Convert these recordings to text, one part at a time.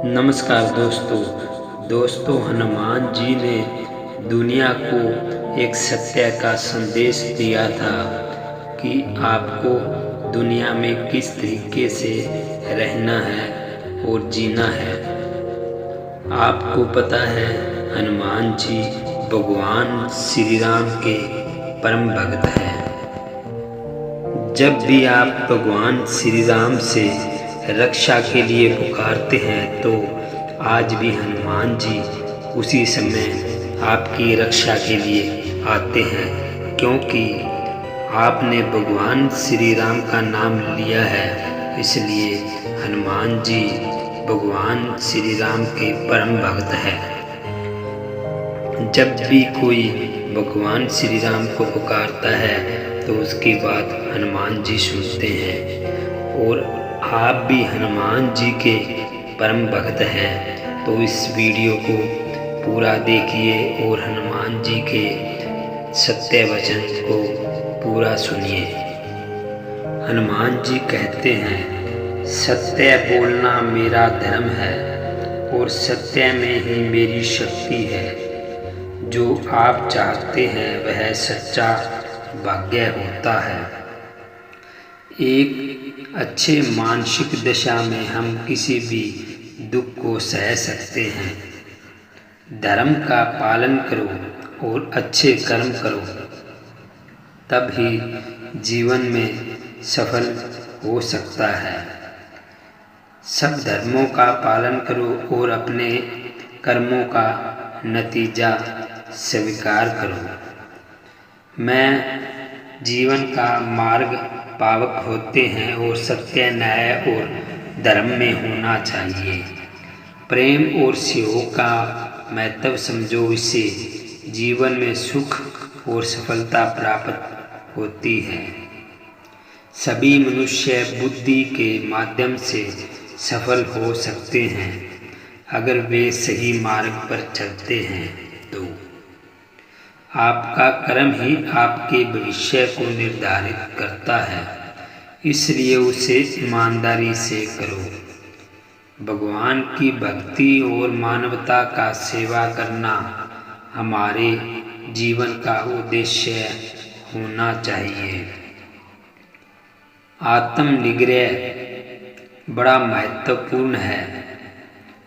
नमस्कार दोस्तों हनुमान जी ने दुनिया को एक सत्य का संदेश दिया था कि आपको दुनिया में किस तरीके से रहना है और जीना है। आपको पता है हनुमान जी भगवान श्री राम के परम भक्त हैं। जब भी आप भगवान श्री राम से रक्षा के लिए पुकारते हैं तो आज भी हनुमान जी उसी समय आपकी रक्षा के लिए आते हैं, क्योंकि आपने भगवान श्री राम का नाम लिया है। इसलिए हनुमान जी भगवान श्री राम के परम भक्त हैं। जब भी कोई भगवान श्री राम को पुकारता है तो उसकी बात हनुमान जी सुनते हैं। और आप भी हनुमान जी के परम भक्त हैं तो इस वीडियो को पूरा देखिए और हनुमान जी के सत्य वचन को पूरा सुनिए। हनुमान जी कहते हैं, सत्य बोलना मेरा धर्म है और सत्य में ही मेरी शक्ति है। जो आप चाहते हैं वह सच्चा भाग्य होता है। एक अच्छे मानसिक दशा में हम किसी भी दुख को सह सकते हैं। धर्म का पालन करो और अच्छे कर्म करो, तब ही जीवन में सफल हो सकता है। सब धर्मों का पालन करो और अपने कर्मों का नतीजा स्वीकार करो। मैं जीवन का मार्ग पावक होते हैं और सत्य, न्याय और धर्म में होना चाहिए। प्रेम और सहयोग का महत्व समझो, इससे जीवन में सुख और सफलता प्राप्त होती है। सभी मनुष्य बुद्धि के माध्यम से सफल हो सकते हैं अगर वे सही मार्ग पर चलते हैं। तो आपका कर्म ही आपके भविष्य को निर्धारित करता है, इसलिए उसे ईमानदारी से करो। भगवान की भक्ति और मानवता का सेवा करना हमारे जीवन का उद्देश्य होना चाहिए। आत्मनिग्रह बड़ा महत्वपूर्ण है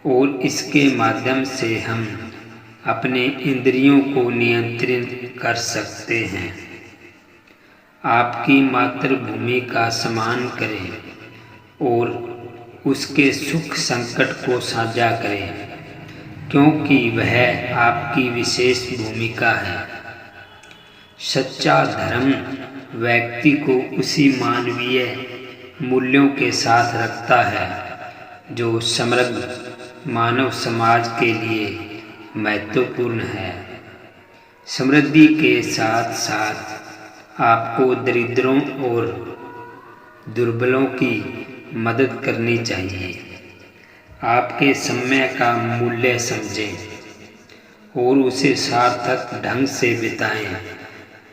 और इसके माध्यम से हम अपने इंद्रियों को नियंत्रित कर सकते हैं। आपकी मातृभूमि का सम्मान करें और उसके सुख संकट को साझा करें, क्योंकि वह आपकी विशेष भूमिका है। सच्चा धर्म व्यक्ति को उसी मानवीय मूल्यों के साथ रखता है जो समृद्ध मानव समाज के लिए महत्वपूर्ण है। समृद्धि के साथ साथ आपको दरिद्रों और दुर्बलों की मदद करनी चाहिए। आपके समय का मूल्य समझें और उसे सार्थक ढंग से बिताएं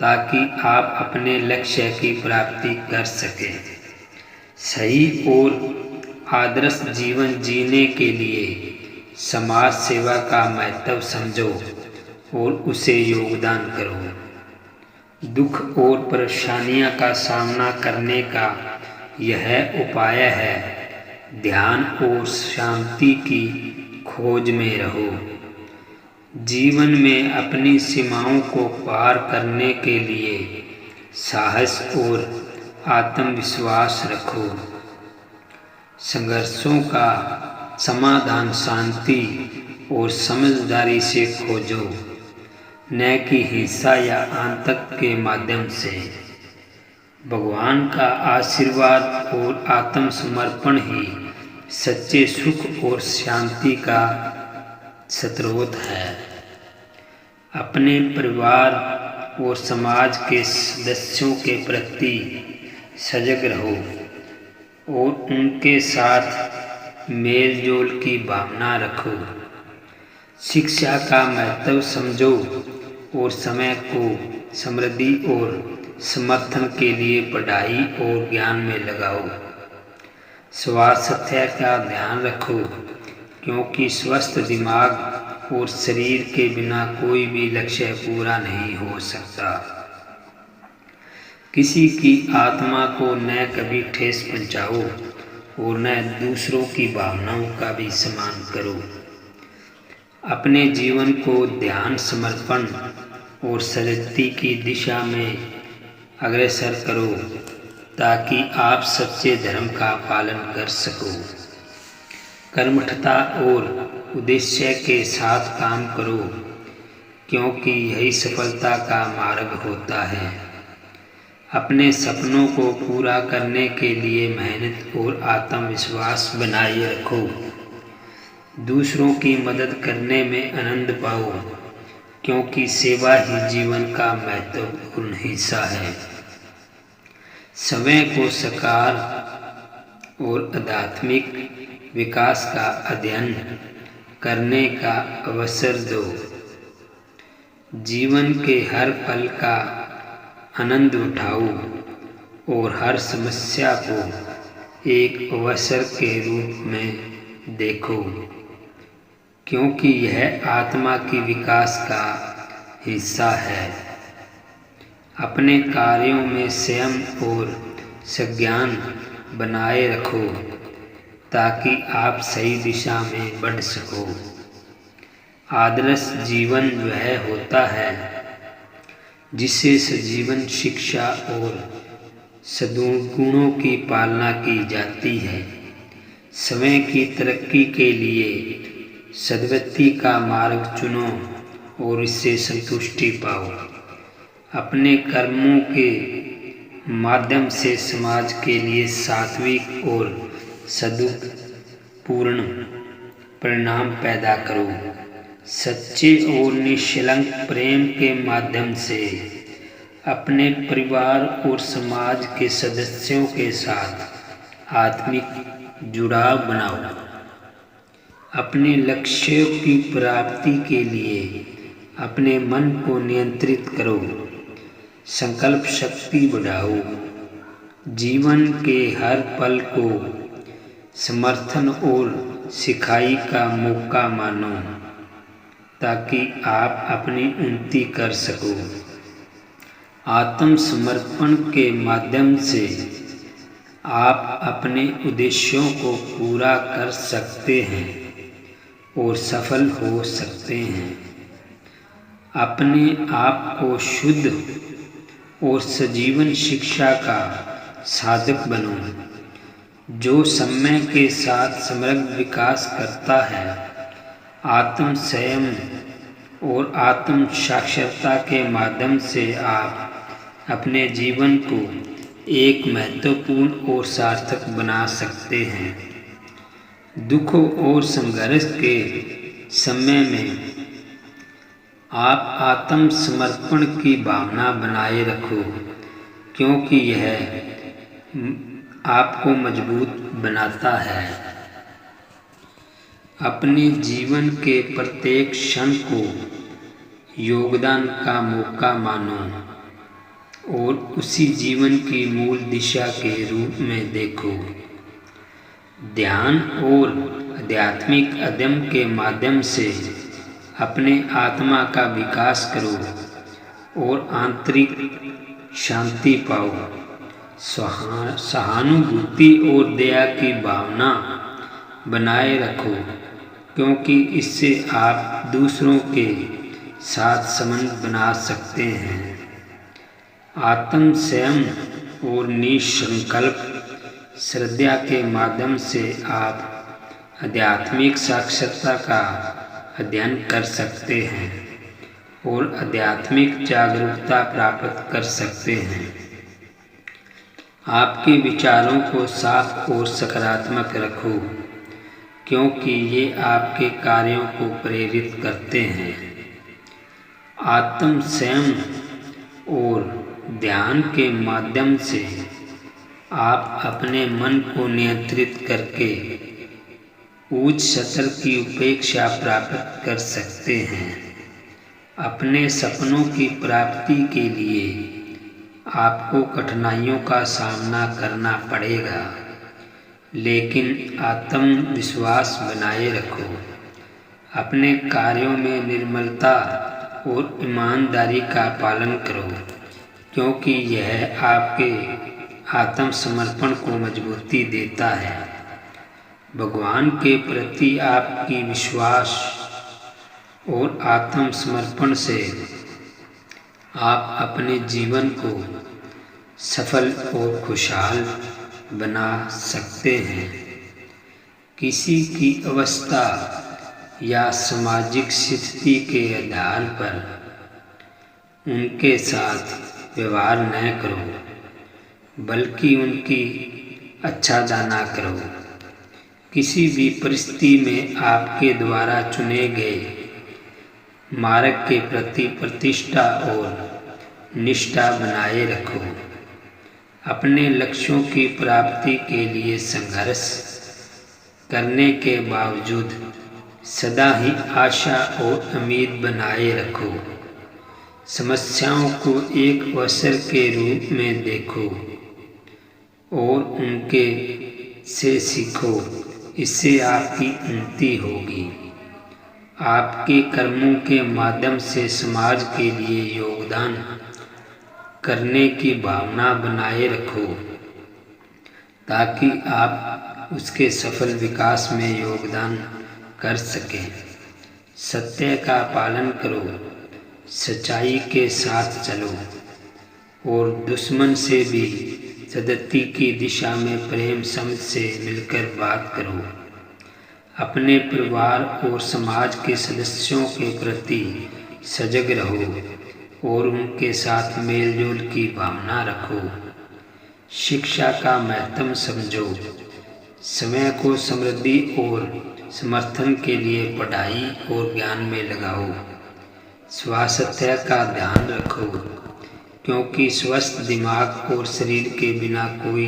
ताकि आप अपने लक्ष्य की प्राप्ति कर सकें। सही और आदर्श जीवन जीने के लिए समाज सेवा का महत्व समझो और उसे योगदान करो। दुख और परेशानियों का सामना करने का यह उपाय है, ध्यान और शांति की खोज में रहो। जीवन में अपनी सीमाओं को पार करने के लिए साहस और आत्मविश्वास रखो। संघर्षों का समाधान शांति और समझदारी से खोजो, न कि हिंसा या आतंक के माध्यम से। भगवान का आशीर्वाद और आत्मसमर्पण ही सच्चे सुख और शांति का स्रोत है। अपने परिवार और समाज के सदस्यों के प्रति सजग रहो और उनके साथ मेल जोल की भावना रखो। शिक्षा का महत्व समझो और समय को समृद्धि और समर्थन के लिए पढ़ाई और ज्ञान में लगाओ। स्वास्थ्य का ध्यान रखो, क्योंकि स्वस्थ दिमाग और शरीर के बिना कोई भी लक्ष्य पूरा नहीं हो सकता। किसी की आत्मा को न कभी ठेस पहुंचाओ और न दूसरों की भावनाओं का भी सम्मान करो। अपने जीवन को ध्यान, समर्पण और सजगती की दिशा में अग्रसर करो ताकि आप सच्चे धर्म का पालन कर सको। कर्मठता और उद्देश्य के साथ काम करो क्योंकि यही सफलता का मार्ग होता है। अपने सपनों को पूरा करने के लिए मेहनत और आत्मविश्वास बनाए रखो। दूसरों की मदद करने में आनंद पाओ क्योंकि सेवा ही जीवन का महत्वपूर्ण हिस्सा है। समय को साकार और आध्यात्मिक विकास का अध्ययन करने का अवसर दो। जीवन के हर पल का आनंद उठाओ और हर समस्या को एक अवसर के रूप में देखो क्योंकि यह आत्मा की विकास का हिस्सा है। अपने कार्यों में संयम और संज्ञान बनाए रखो ताकि आप सही दिशा में बढ़ सको। आदर्श जीवन वह होता है जिससे सजीवन शिक्षा और सद्गुणों की पालना की जाती है। समय की तरक्की के लिए सद्वृत्ति का मार्ग चुनो और इससे संतुष्टि पाओ। अपने कर्मों के माध्यम से समाज के लिए सात्विक और सद्पूर्ण परिणाम पैदा करो। सच्चे और निष्कलंक प्रेम के माध्यम से अपने परिवार और समाज के सदस्यों के साथ आत्मिक जुड़ाव बनाओ। अपने लक्ष्यों की प्राप्ति के लिए अपने मन को नियंत्रित करो। संकल्प शक्ति बढ़ाओ। जीवन के हर पल को समर्थन और सिखाई का मौका मानो ताकि आप अपनी उन्नति कर सको। आत्मसमर्पण के माध्यम से आप अपने उद्देश्यों को पूरा कर सकते हैं और सफल हो सकते हैं। अपने आप को शुद्ध और सजीवन शिक्षा का साधक बनो जो समय के साथ समग्र विकास करता है। आत्म संयम और आत्म साक्षरता के माध्यम से आप अपने जीवन को एक महत्वपूर्ण और सार्थक बना सकते हैं। दुखों और संघर्ष के समय में आप आत्मसमर्पण की भावना बनाए रखो क्योंकि यह आपको मजबूत बनाता है। अपने जीवन के प्रत्येक क्षण को योगदान का मौका मानो और उसी जीवन की मूल दिशा के रूप में देखो। ध्यान और आध्यात्मिक अध्ययन के माध्यम से अपने आत्मा का विकास करो और आंतरिक शांति पाओ। सहानुभूति और दया की भावना बनाए रखो क्योंकि इससे आप दूसरों के साथ संबंध बना सकते हैं। आत्म संयम और निसंकल्प श्रद्धा के माध्यम से आप आध्यात्मिक साक्षरता का अध्ययन कर सकते हैं और आध्यात्मिक जागरूकता प्राप्त कर सकते हैं। आपके विचारों को साफ और सकारात्मक रखो क्योंकि ये आपके कार्यों को प्रेरित करते हैं। आत्म संयम और ध्यान के माध्यम से आप अपने मन को नियंत्रित करके उच्च स्तर की उपेक्षा प्राप्त कर सकते हैं। अपने सपनों की प्राप्ति के लिए आपको कठिनाइयों का सामना करना पड़ेगा लेकिन आत्मविश्वास बनाए रखो। अपने कार्यों में निर्मलता और ईमानदारी का पालन करो, क्योंकि यह आपके आत्मसमर्पण को मजबूती देता है। भगवान के प्रति आपकी विश्वास और आत्मसमर्पण से आप अपने जीवन को सफल और खुशहाल बना सकते हैं। किसी की अवस्था या सामाजिक स्थिति के आधार पर उनके साथ व्यवहार न करो, बल्कि उनकी अच्छा जाना करो। किसी भी परिस्थिति में आपके द्वारा चुने गए मार्ग के प्रति प्रतिष्ठा और निष्ठा बनाए रखो। अपने लक्ष्यों की प्राप्ति के लिए संघर्ष करने के बावजूद सदा ही आशा और उम्मीद बनाए रखो। समस्याओं को एक अवसर के रूप में देखो और उनके से सीखो। इससे आपकी उन्नति होगी। आपके कर्मों के माध्यम से समाज के लिए योगदान करने की भावना बनाए रखो, ताकि आप उसके सफल विकास में योगदान कर सकें। सत्य का पालन करो, सच्चाई के साथ चलो और दुश्मन से भी सद्गति की दिशा में प्रेम समझ से मिलकर बात करो। अपने परिवार और समाज के सदस्यों के प्रति सजग रहो और उनके साथ मेलजोल की भावना रखो। शिक्षा का महत्व समझो। समय को समृद्धि और समर्थन के लिए पढ़ाई और ज्ञान में लगाओ। स्वास्थ्य का ध्यान रखो, क्योंकि स्वस्थ दिमाग और शरीर के बिना कोई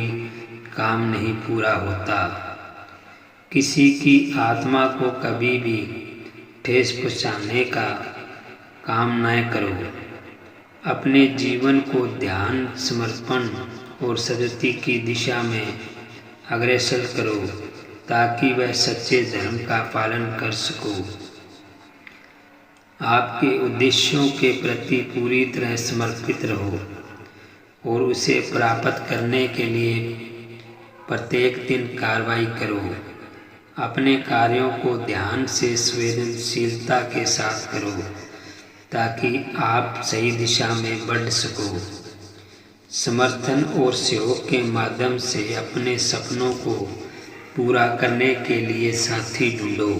काम नहीं पूरा होता। किसी की आत्मा को कभी भी ठेस पहुँचाने का काम न करो। अपने जीवन को ध्यान, समर्पण और सद्गति की दिशा में अग्रसर करो, ताकि वह सच्चे धर्म का पालन कर सको। आपके उद्देश्यों के प्रति पूरी तरह समर्पित रहो और उसे प्राप्त करने के लिए प्रत्येक दिन कार्रवाई करो। अपने कार्यों को ध्यान से संवेदनशीलता के साथ करो, ताकि आप सही दिशा में बढ़ सको। समर्थन और सहयोग के माध्यम से अपने सपनों को पूरा करने के लिए साथी ढूंढो।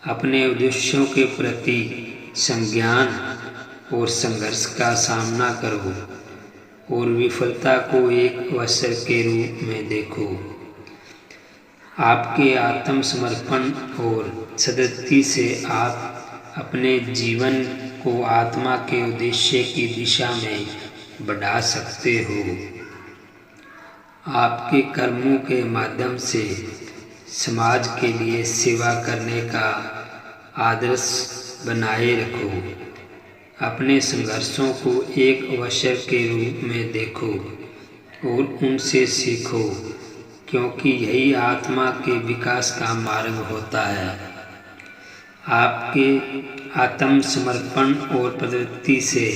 अपने उद्देश्यों के प्रति संज्ञान और संघर्ष का सामना करो और विफलता को एक अवसर के रूप में देखो। आपके आत्मसमर्पण और सद्गति से आप अपने जीवन को आत्मा के उद्देश्य की दिशा में बढ़ा सकते हो। आपके कर्मों के माध्यम से समाज के लिए सेवा करने का आदर्श बनाए रखो। अपने संघर्षों को एक अवसर के रूप में देखो और उनसे सीखो, क्योंकि यही आत्मा के विकास का मार्ग होता है। आपके आत्मसमर्पण और प्रवृत्ति से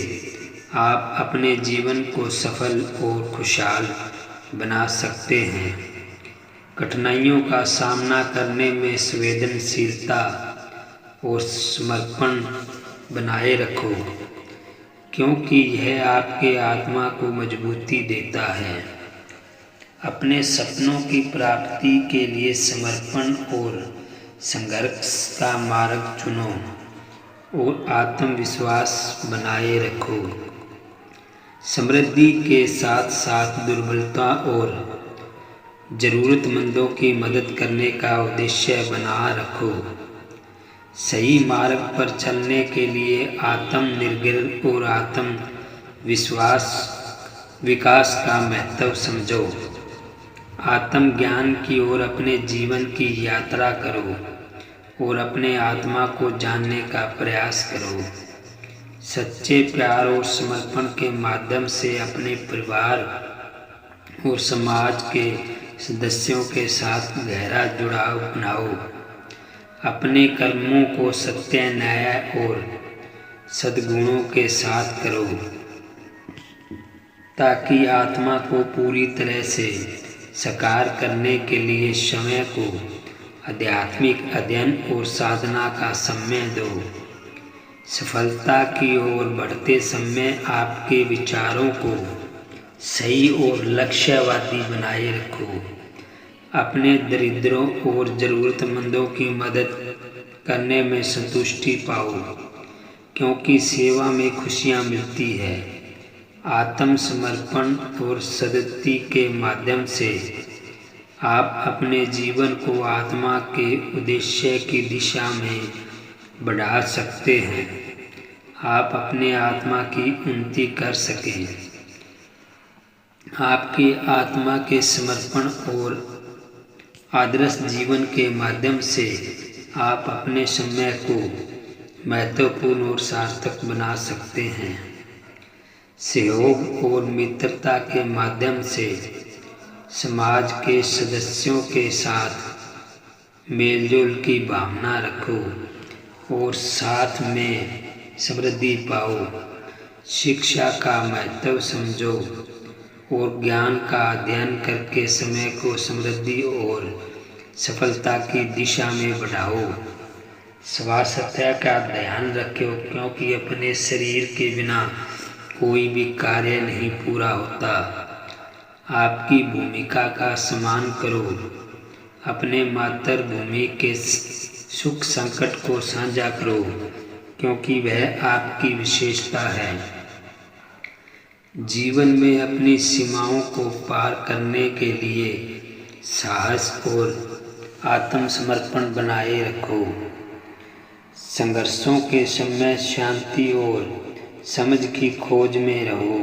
आप अपने जीवन को सफल और खुशहाल बना सकते हैं। कठिनाइयों का सामना करने में संवेदनशीलता और समर्पण बनाए रखो, क्योंकि यह आपके आत्मा को मजबूती देता है। अपने सपनों की प्राप्ति के लिए समर्पण और संघर्ष का मार्ग चुनो और आत्मविश्वास बनाए रखो। समृद्धि के साथ साथ दुर्बलता और ज़रूरतमंदों की मदद करने का उद्देश्य बना रखो। सही मार्ग पर चलने के लिए आत्मनिर्भर और आत्मविश्वास विकास का महत्व समझो। आत्मज्ञान की ओर अपने जीवन की यात्रा करो और अपने आत्मा को जानने का प्रयास करो। सच्चे प्यार और समर्पण के माध्यम से अपने परिवार और समाज के सदस्यों के साथ गहरा जुड़ाव बनाओ। अपने कर्मों को सत्य, न्याय और सद्गुणों के साथ करो ताकि आत्मा को पूरी तरह से साकार करने के लिए समय को आध्यात्मिक अध्ययन और साधना का समय दो। सफलता की ओर बढ़ते समय आपके विचारों को सही और लक्ष्यवादी बनाए रखो। अपने दरिद्रों और ज़रूरतमंदों की मदद करने में संतुष्टि पाओ, क्योंकि सेवा में खुशियाँ मिलती है। आत्मसमर्पण और सद्गति के माध्यम से आप अपने जीवन को आत्मा के उद्देश्य की दिशा में बढ़ा सकते हैं। आप अपने आत्मा की उन्नति कर सकें। आपकी आत्मा के समर्पण और आदर्श जीवन के माध्यम से आप अपने समय को महत्वपूर्ण और सार्थक बना सकते हैं। सहयोग और मित्रता के माध्यम से समाज के सदस्यों के साथ मेलजोल की भावना रखो और साथ में समृद्धि पाओ। शिक्षा का महत्व समझो और ज्ञान का अध्ययन करके समय को समृद्धि और सफलता की दिशा में बढ़ाओ। स्वास्थ्य का ध्यान रखो, क्योंकि अपने शरीर के बिना कोई भी कार्य नहीं पूरा होता। आपकी भूमिका का सम्मान करो। अपने मातृभूमि के सुख संकट को साझा करो, क्योंकि वह आपकी विशेषता है। जीवन में अपनी सीमाओं को पार करने के लिए साहस और आत्मसमर्पण बनाए रखो। संघर्षों के समय शांति और समझ की खोज में रहो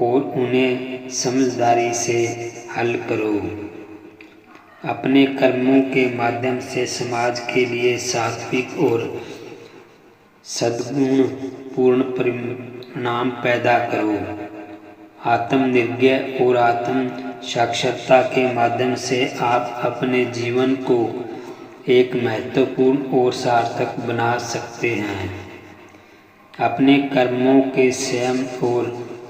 और उन्हें समझदारी से हल करो। अपने कर्मों के माध्यम से समाज के लिए सात्विक और सद्गुण पूर्ण परिणाम पैदा करो। आत्मनिर्भर और आत्म साक्षरता के माध्यम से आप अपने जीवन को एक महत्वपूर्ण और सार्थक बना सकते हैं। अपने कर्मों के संयम और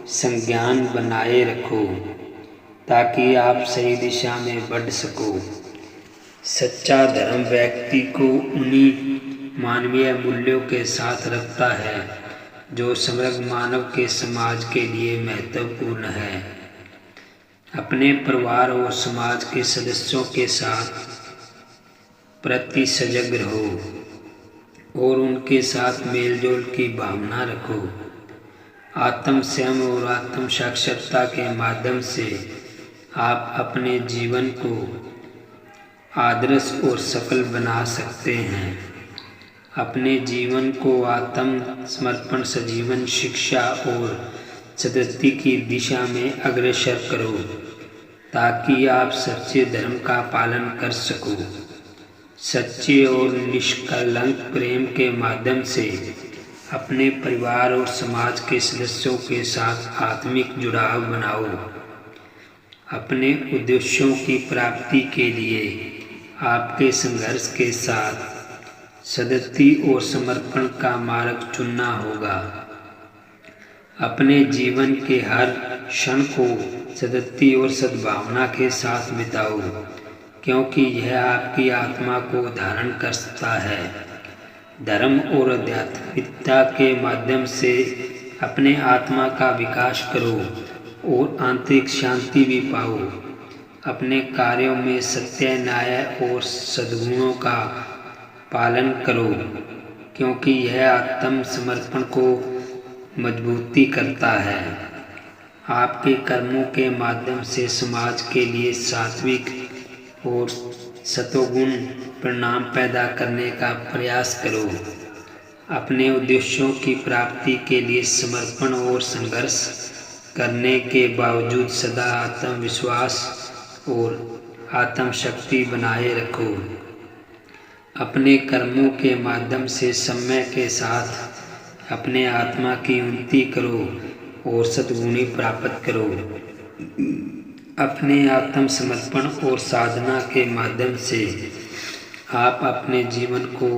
संज्ञान बनाए रखो ताकि आप सही दिशा में बढ़ सको। सच्चा धर्म व्यक्ति को उन्हीं मानवीय मूल्यों के साथ रखता है जो समग्र मानव के समाज के लिए महत्वपूर्ण है। अपने परिवार और समाज के सदस्यों के साथ प्रति सजग रहो और उनके साथ मेलजोल की भावना रखो। आत्म संयम और आत्म साक्षरता के माध्यम से आप अपने जीवन को आदर्श और सफल बना सकते हैं। अपने जीवन को आत्म समर्पण, सजीवन, शिक्षा और सद्गति की दिशा में अग्रसर करो ताकि आप सच्चे धर्म का पालन कर सको। सच्चे और निष्कलंक प्रेम के माध्यम से अपने परिवार और समाज के सदस्यों के साथ आत्मिक जुड़ाव बनाओ। अपने उद्देश्यों की प्राप्ति के लिए आपके संघर्ष के साथ सद्गति और समर्पण का मार्ग चुनना होगा। अपने जीवन के हर क्षण को सद्गति और सद्भावना के साथ बिताओ, क्योंकि यह आपकी आत्मा को धारण कर सकता है। धर्म और आध्यात्मिकता के माध्यम से अपने आत्मा का विकास करो और आंतरिक शांति भी पाओ। अपने कार्यों में सत्य, न्याय और सद्गुणों का पालन करो, क्योंकि यह आत्म समर्पण को मजबूती करता है। आपके कर्मों के माध्यम से समाज के लिए सात्विक और सतोगुण परिणाम पैदा करने का प्रयास करो। अपने उद्देश्यों की प्राप्ति के लिए समर्पण और संघर्ष करने के बावजूद सदा आत्मविश्वास और आत्मशक्ति बनाए रखो। अपने कर्मों के माध्यम से समय के साथ अपने आत्मा की उन्नति करो और सद्गुणी प्राप्त करो। अपने आत्मसमर्पण और साधना के माध्यम से आप अपने जीवन को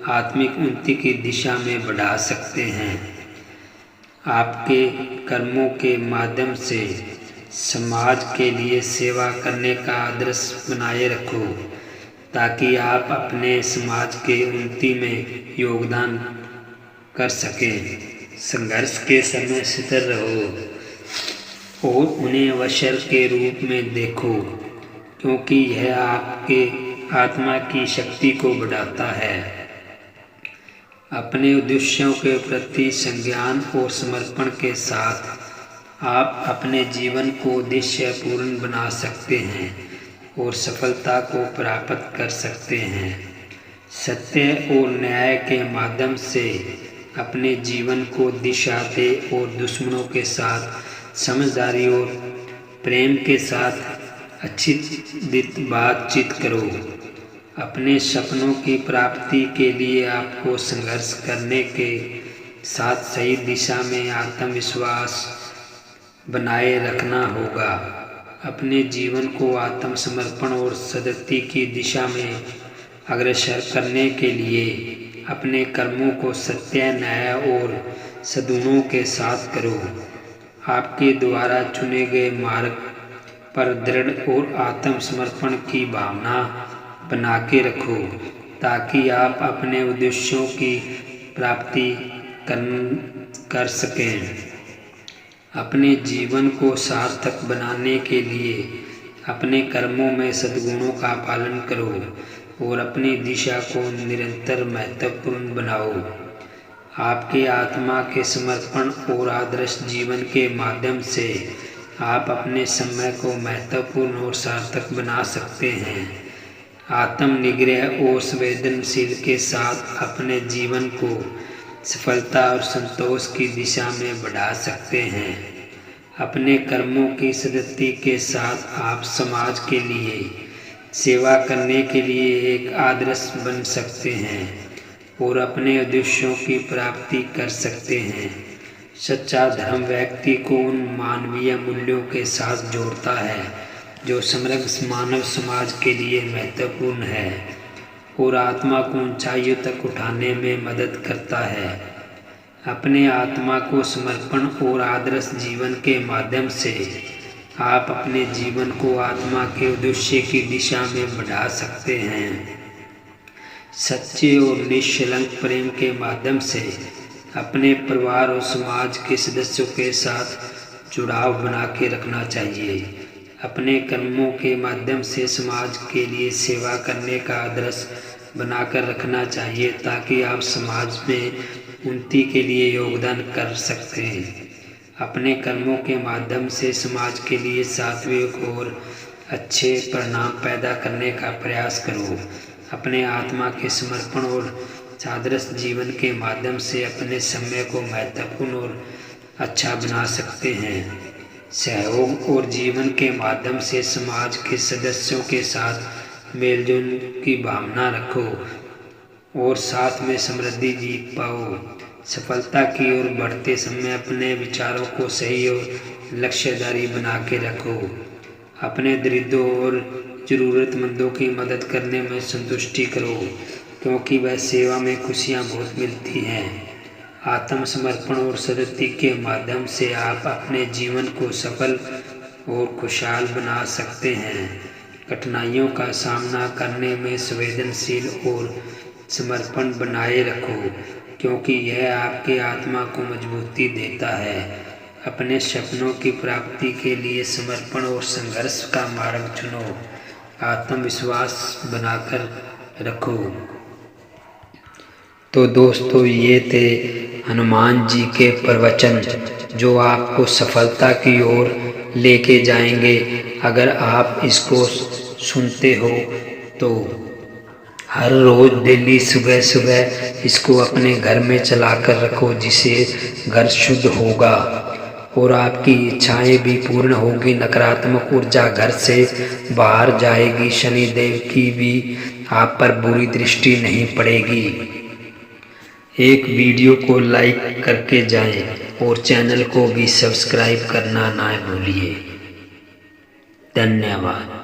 आत्मिक उन्नति की दिशा में बढ़ा सकते हैं। आपके कर्मों के माध्यम से समाज के लिए सेवा करने का आदर्श बनाए रखो, ताकि आप अपने समाज के उन्नति में योगदान कर सकें। संघर्ष के समय स्थिर रहो और उन्हें अवसर के रूप में देखो, क्योंकि यह आपके आत्मा की शक्ति को बढ़ाता है। अपने उद्देश्यों के प्रति संज्ञान और समर्पण के साथ आप अपने जीवन को उद्देश्यपूर्ण बना सकते हैं और सफलता को प्राप्त कर सकते हैं। सत्य और न्याय के माध्यम से अपने जीवन को दिशा दे और दुश्मनों के साथ समझदारी और प्रेम के साथ अच्छी बातचीत करो। अपने सपनों की प्राप्ति के लिए आपको संघर्ष करने के साथ सही दिशा में आत्मविश्वास बनाए रखना होगा। अपने जीवन को आत्मसमर्पण और सद्गति की दिशा में अग्रसर करने के लिए अपने कर्मों को सत्य, न्याय और सद्गुणों के साथ करो। आपके द्वारा चुने गए मार्ग पर दृढ़ और आत्मसमर्पण की भावना बना के रखो, ताकि आप अपने उद्देश्यों की प्राप्ति कर सकें। अपने जीवन को सार्थक बनाने के लिए अपने कर्मों में सद्गुणों का पालन करो और अपनी दिशा को निरंतर महत्वपूर्ण बनाओ। आपके आत्मा के समर्पण और आदर्श जीवन के माध्यम से आप अपने समय को महत्वपूर्ण और सार्थक बना सकते हैं। आत्मनिग्रह और संवेदनशील के साथ अपने जीवन को सफलता और संतोष की दिशा में बढ़ा सकते हैं। अपने कर्मों की सद्गति के साथ आप समाज के लिए सेवा करने के लिए एक आदर्श बन सकते हैं और अपने उद्देश्यों की प्राप्ति कर सकते हैं। सच्चा धर्म व्यक्ति को उन मानवीय मूल्यों के साथ जोड़ता है जो समग्र मानव समाज के लिए महत्वपूर्ण है और आत्मा को ऊंचाइयों तक उठाने में मदद करता है। अपने आत्मा को समर्पण और आदर्श जीवन के माध्यम से आप अपने जीवन को आत्मा के उद्देश्य की दिशा में बढ़ा सकते हैं। सच्चे और निष्कलंक प्रेम के माध्यम से अपने परिवार और समाज के सदस्यों के साथ जुड़ाव बना के रखना चाहिए। अपने कर्मों के माध्यम से समाज के लिए सेवा करने का आदर्श बनाकर रखना चाहिए, ताकि आप समाज में उन्नति के लिए योगदान कर सकते हैं। अपने कर्मों के माध्यम से समाज के लिए सात्विक और अच्छे परिणाम पैदा करने का प्रयास करो। अपने आत्मा के समर्पण और आदर्श जीवन के माध्यम से अपने समय को महत्वपूर्ण और अच्छा बना सकते हैं। सहयोग और जीवन के माध्यम से समाज के सदस्यों के साथ मेलजोल की भावना रखो और साथ में समृद्धि जीत पाओ। सफलता की ओर बढ़ते समय अपने विचारों को सही और लक्ष्यधारी बना के रखो। अपने दरिद्रों और ज़रूरतमंदों की मदद करने में संतुष्टि करो, क्योंकि वह सेवा में खुशियाँ बहुत मिलती हैं। आत्मसमर्पण और सद्गति के माध्यम से आप अपने जीवन को सफल और खुशहाल बना सकते हैं। कठिनाइयों का सामना करने में संवेदनशील और समर्पण बनाए रखो, क्योंकि यह आपके आत्मा को मजबूती देता है। अपने सपनों की प्राप्ति के लिए समर्पण और संघर्ष का मार्ग चुनो। आत्मविश्वास बनाकर रखो। तो दोस्तों, ये थे हनुमान जी के प्रवचन जो आपको सफलता की ओर लेके जाएंगे। अगर आप इसको सुनते हो तो हर रोज़ डेली सुबह सुबह इसको अपने घर में चला कर रखो, जिससे घर शुद्ध होगा और आपकी इच्छाएं भी पूर्ण होगी। नकारात्मक ऊर्जा घर से बाहर जाएगी। शनिदेव की भी आप पर बुरी दृष्टि नहीं पड़ेगी। एक वीडियो को लाइक करके जाएं और चैनल को भी सब्सक्राइब करना ना भूलिए। धन्यवाद।